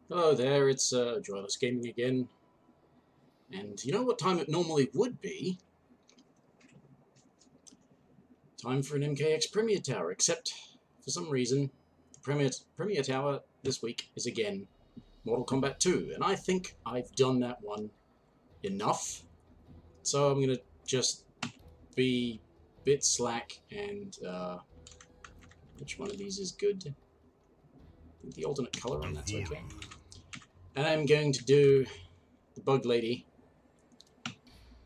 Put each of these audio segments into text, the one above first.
Hello there, it's Joyless Gaming again. And you know what time it normally would be? Time for an MKX Premier Tower, except for some reason the Premier Tower this week is again Mortal Kombat 2, and I think I've done that one enough. So I'm gonna just be a bit slack and which one of these is good? I think the alternate color on that's okay. And I'm going to do the Bug Lady,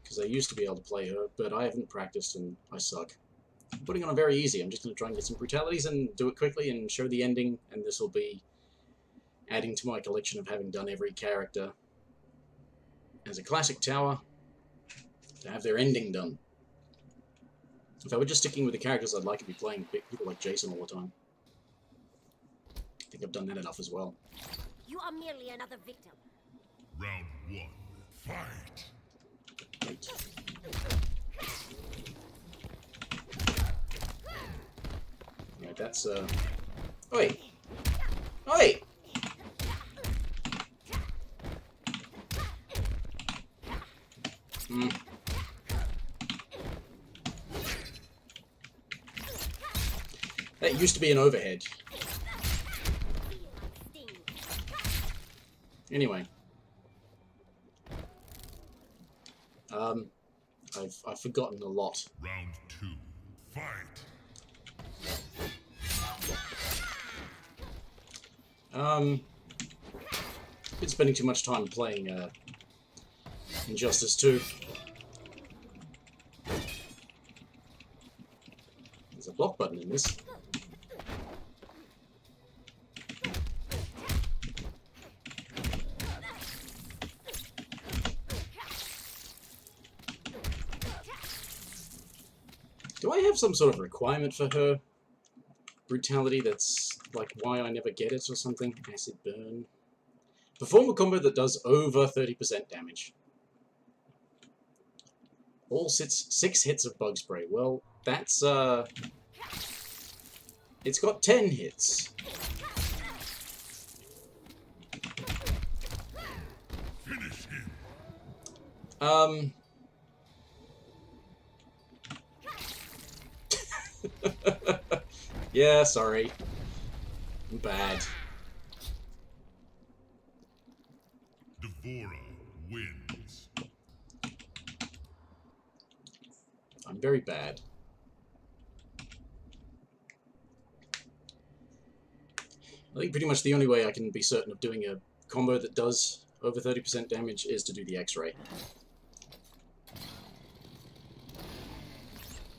because I used to be able to play her, but I haven't practiced and I suck. I'm putting on a very easy. I'm just going to try and get some brutalities and do it quickly and show the ending, and this will be adding to my collection of having done every character as a classic tower to have their ending done. If I were just sticking with the characters I'd like to be playing, people like Jason all the time. I think I've done that enough as well. You are merely another victim. Round one, fight! Right. Right, that's, Oi! Oi! That used to be an overhead. Anyway. I've forgotten a lot. Round two, fight! Been spending too much time playing Injustice 2. There's a block button in this. Do I have some sort of requirement for her brutality that's like why I never get it or something? Acid burn. Perform a combo that does over 30% damage. All 6 hits of bug spray. Well, that's it's got 10 hits. Finish him! Yeah, sorry. I'm bad. Devora wins. I'm very bad. I think pretty much the only way I can be certain of doing a combo that does over 30% damage is to do the X-ray.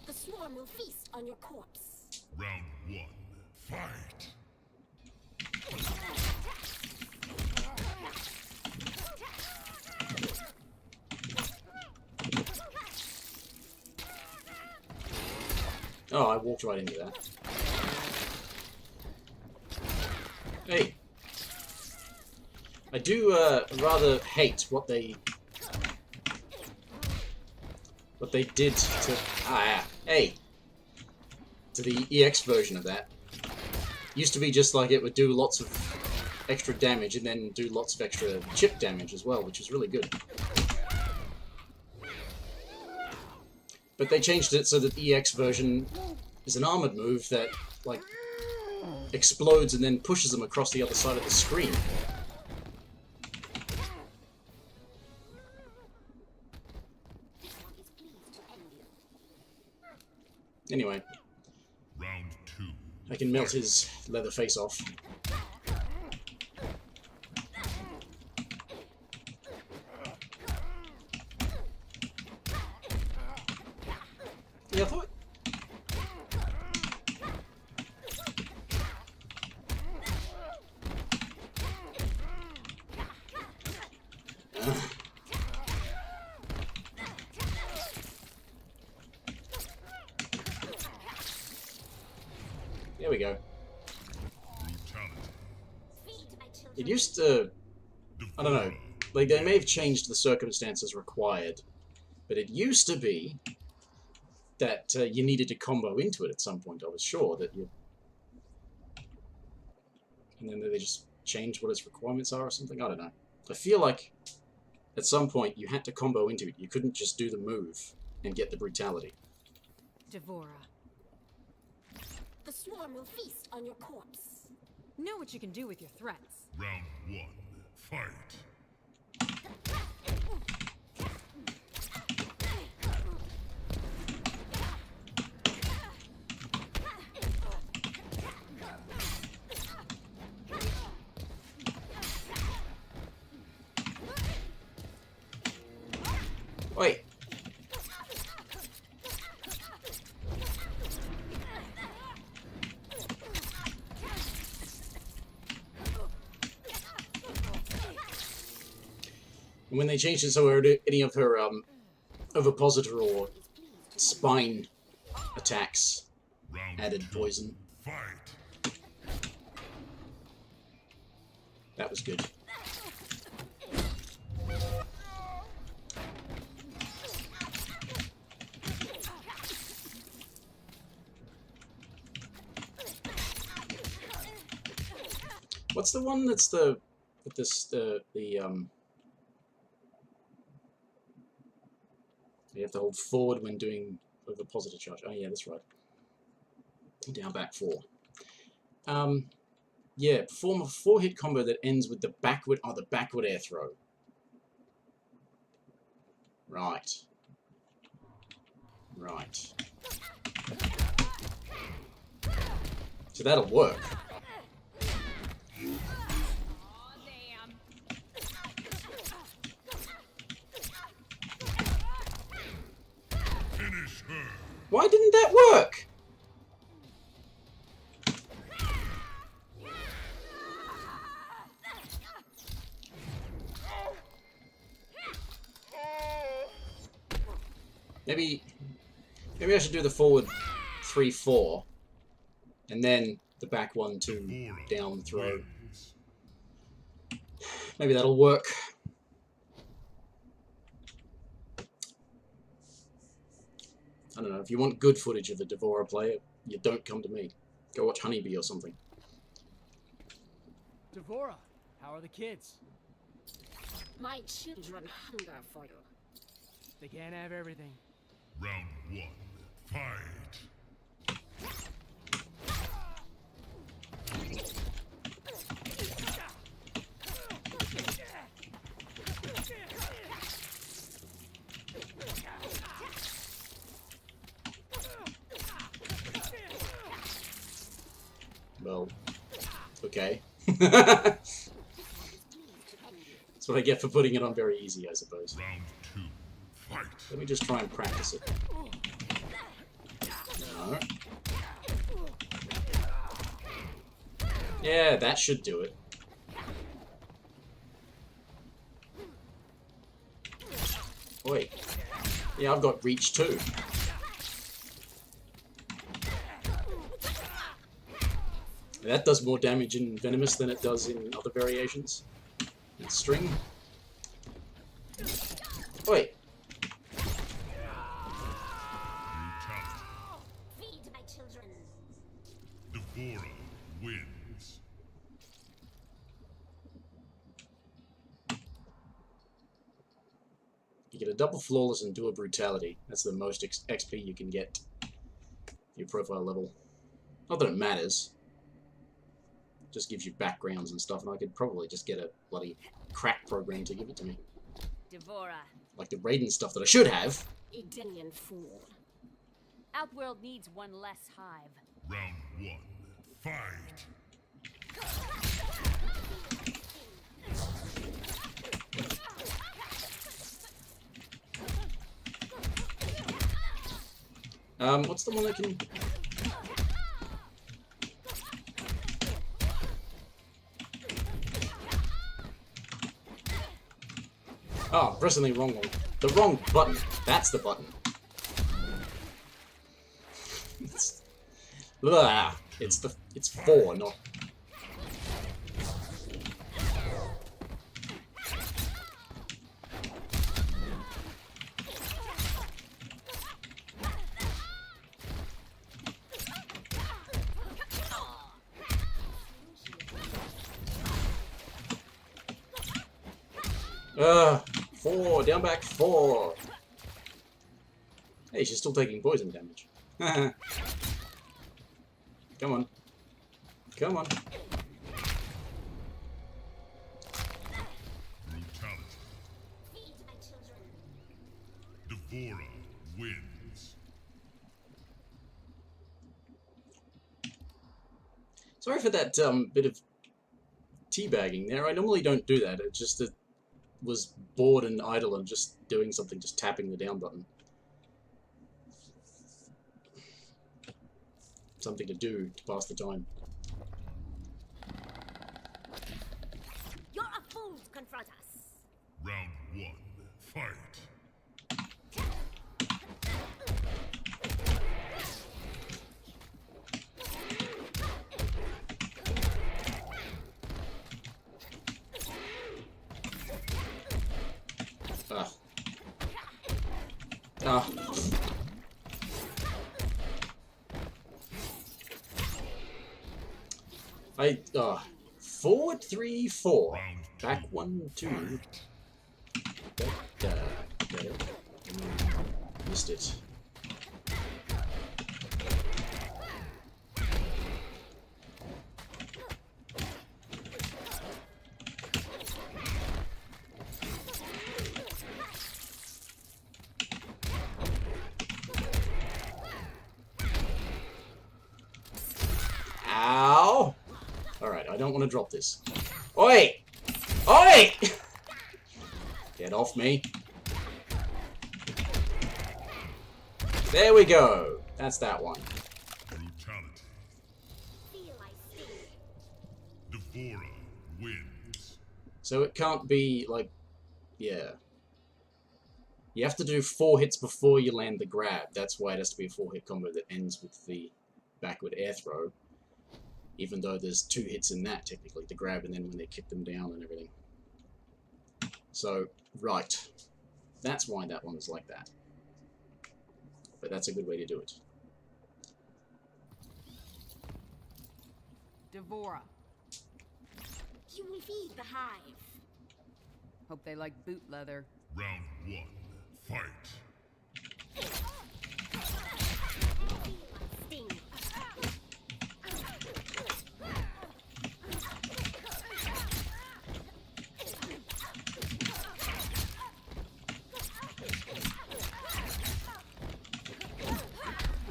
The swarm will feast on your corpse. Round one, fight! Oh, I walked right into that. Hey! I do rather hate what they did to hey, to the EX version of that. Used to be just like it would do lots of extra damage and then do lots of extra chip damage as well, which was really good. But they changed it so that the EX version is an armored move that like explodes and then pushes them across the other side of the screen. Anyway, Round two. I can melt his leather face off. Yeah, I thought... There we go. Brutality. It used to... I don't know. Like, they may have changed the circumstances required, but it used to be that you needed to combo into it at some point. I was sure that you... And then they just change what its requirements are or something. I don't know. I feel like at some point you had to combo into it. You couldn't just do the move and get the brutality. Devora. The swarm will feast on your corpse. Know what you can do with your threats. Round 1. Fight. Wait. And when they changed it so any of her ovipositor or spine attacks Round added 2. poison, Fight. that was good. What's the one that's the with this you have to hold forward when doing ovipositor charge. Oh yeah, that's right. Down back 4. Yeah, perform a 4-hit combo that ends with the backward air throw. Right. Right. So that'll work. Finish her. Why didn't that work? Maybe I should do the forward 3-4 and then the back 1-2 down throw. Wins. Maybe that'll work. I don't know. If you want good footage of the Devora player, you don't come to me. Go watch Honeybee or something. Devora, how are the kids? My children hunger for you. They can't have everything. Round 1. Fight. Well, okay. That's what I get for putting it on very easy, I suppose. Round 2. Fight. Let me just try and practice it. No. Yeah, that should do it. Wait. Yeah, I've got reach too. That does more damage in Venomous than it does in other variations. And String. Wait. Brutality. Feed my children. Devora wins. You get a double flawless and do a brutality. That's the most XP you can get for your profile level. Not that it matters. It just gives you backgrounds and stuff, and I could probably just get a bloody crack program to give it to me. Devora. Like the Raiden stuff that I should have. Edenian fool. Outworld needs one less hive. Round 1. Fight. What's the one I can... Oh, I'm pressing the wrong one. The wrong button. That's the button. Blah. It's 4, not... 4, down back 4. Hey, she's still taking poison damage. Come on. Come on. Brutality. Devourer wins. Sorry for that bit of teabagging there. I normally don't do that. It just was bored and idle and just doing something, just tapping the down button. Something to do to pass the time. You're a fool to confront us. Round 1. Fight. Ah. Forward 3, 4. Round 2. Back 1, 2. Missed it. Ow! Alright, I don't want to drop this. Oi! Oi! Get off me. There we go. That's that one. Brutality. Devourer wins. So it can't be like... Yeah. You have to do 4 hits before you land the grab. That's why it has to be a 4-hit combo that ends with the backward air throw. Even though there's 2 hits in that, technically. The grab and then when they kick them down and everything. So, right. That's why that one's like that. But that's a good way to do it. Devora. You will feed the hive. Hope they like boot leather. Round 1. Fight. Sting.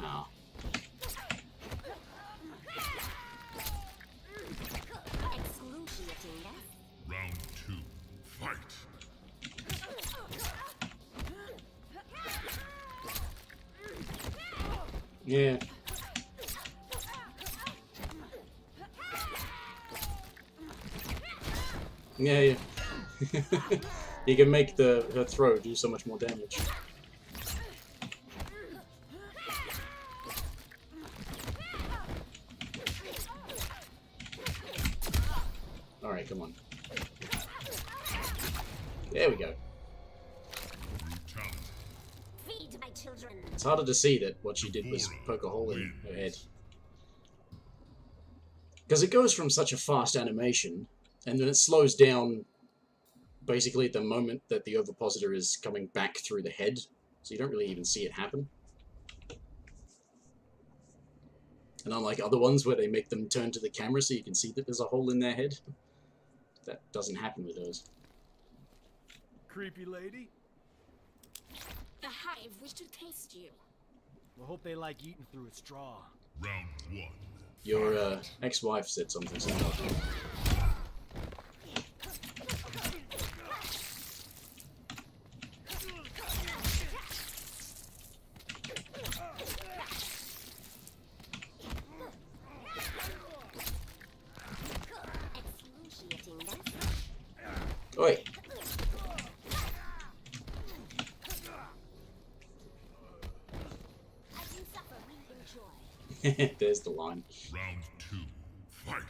Ow. Excruciating death. Round 2. Fight. Yeah. Yeah. You can make her throw do so much more damage. Alright, come on. There we go. Brutality. Feed my children. It's harder to see that what she did was poke a hole in her head. Because it goes from such a fast animation, and then it slows down basically at the moment that the ovipositor is coming back through the head, so you don't really even see it happen. And unlike other ones where they make them turn to the camera so you can see that there's a hole in their head, that doesn't happen with those. Creepy lady. The hive wish to taste you. We'll hope they like eating through a straw. Round 1. Your ex-wife said something similar. Excruciating death. Oi! As you suffer, we enjoy. There's the line. Round 2. Fight.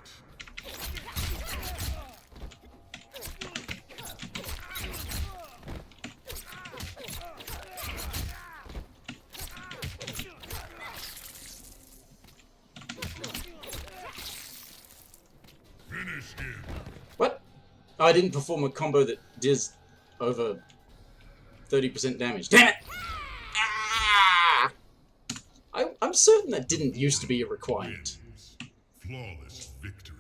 Finish him. What? Oh, I didn't perform a combo that does over 30% damage. Damn it! Ah! I'm certain that didn't used to be a requirement. Flawless victory.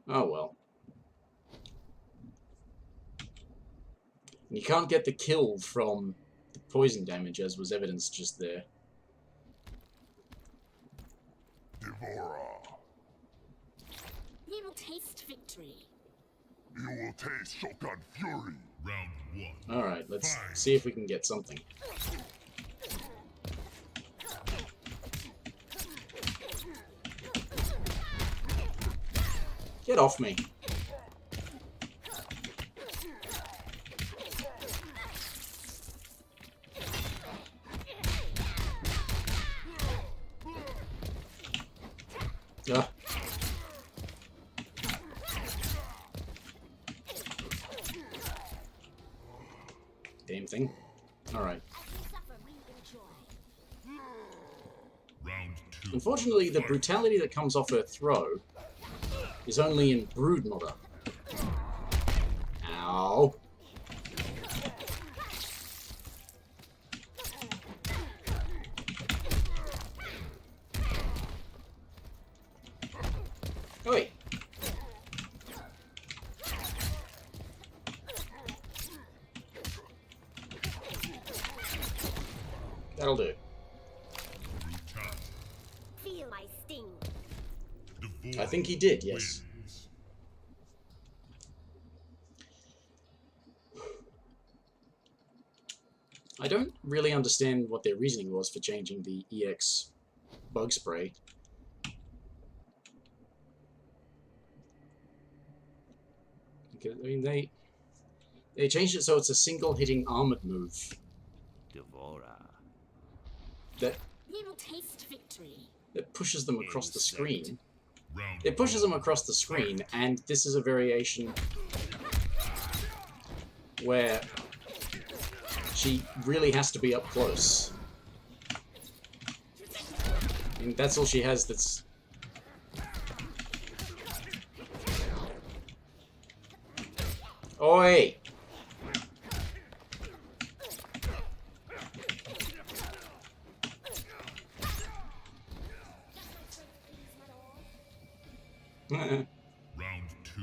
Oh well. And you can't get the kill from the poison damage, as was evidenced just there. Devora. You will taste victory. You will taste Shogun Fury. Round 1. Alright, let's see if we can get something. Get off me. Ugh. Damn thing. Alright. Round 2. Unfortunately, the brutality that comes off her throw is only in Broodmother. Ow. Oi. That'll do. Brutality. Feel my sting. Devora I think he did, yes. wins. I don't really understand what their reasoning was for changing the EX bug spray. Because, I mean, they changed it so it's a single hitting armored move that You will taste victory. pushes them across the screen. Round It pushes 1. them across the screen, and this is a variation where she really has to be up close. I mean, that's all she has that's... Oi! Round 2.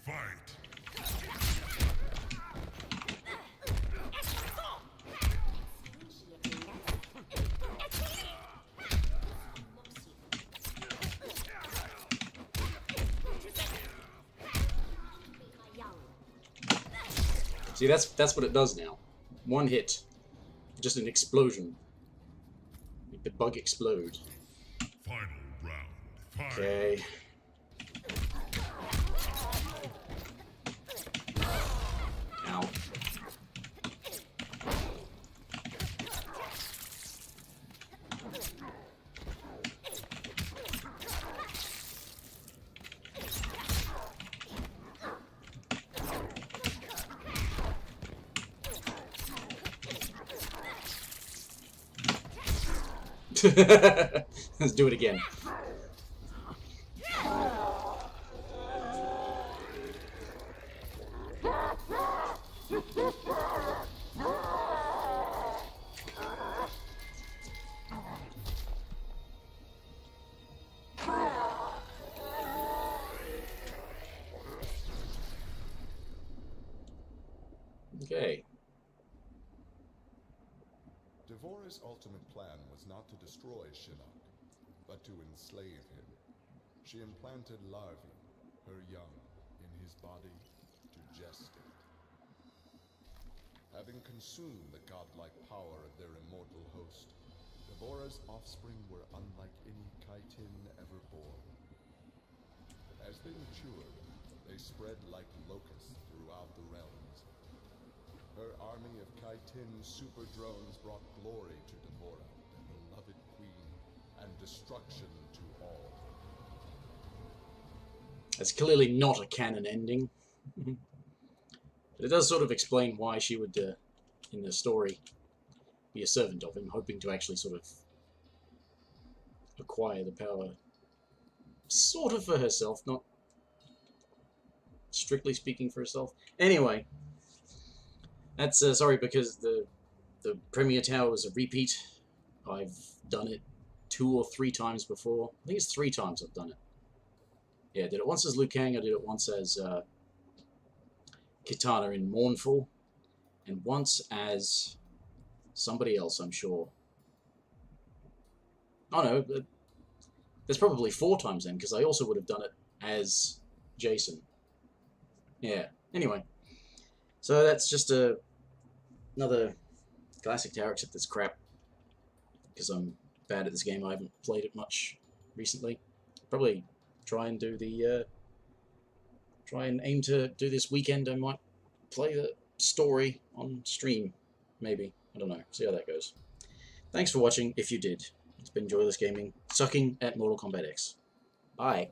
Fight. See, that's what it does now. One hit. Just an explosion. Make the bug explode. Final round. Fight. Okay. Ow. Let's do it again. Okay. Devora's ultimate plan was not to destroy Shinnok, but to enslave him. She implanted larvae, her young, in his body to gestate. Having consumed the godlike power of their immortal host, Devora's offspring were unlike any Chitin ever born. As they matured, they spread like locusts throughout the realms. Her army of Chitin super drones brought glory to Devora, their beloved queen, and destruction to all. That's clearly not a canon ending. But it does sort of explain why she would, in the story, be a servant of him, hoping to actually sort of acquire the power, sort of for herself, not strictly speaking for herself. Anyway, that's sorry because the Premier Tower was a repeat. I've done it 2 or 3 times before. I think it's 3 times I've done it. Yeah, I did it once as Liu Kang, I did it once as Kitana in Mournful, and once as somebody else, I'm sure. Oh no, there's probably 4 times then, because I also would have done it as Jason. Yeah, anyway. So that's just another Classic Tower, except it's crap. Because I'm bad at this game, I haven't played it much recently. Probably try and do the... try and aim to do this weekend. I might play the story on stream, maybe. I don't know. See how that goes. Thanks for watching, if you did. It's been Joyless Gaming, sucking at Mortal Kombat X. Bye.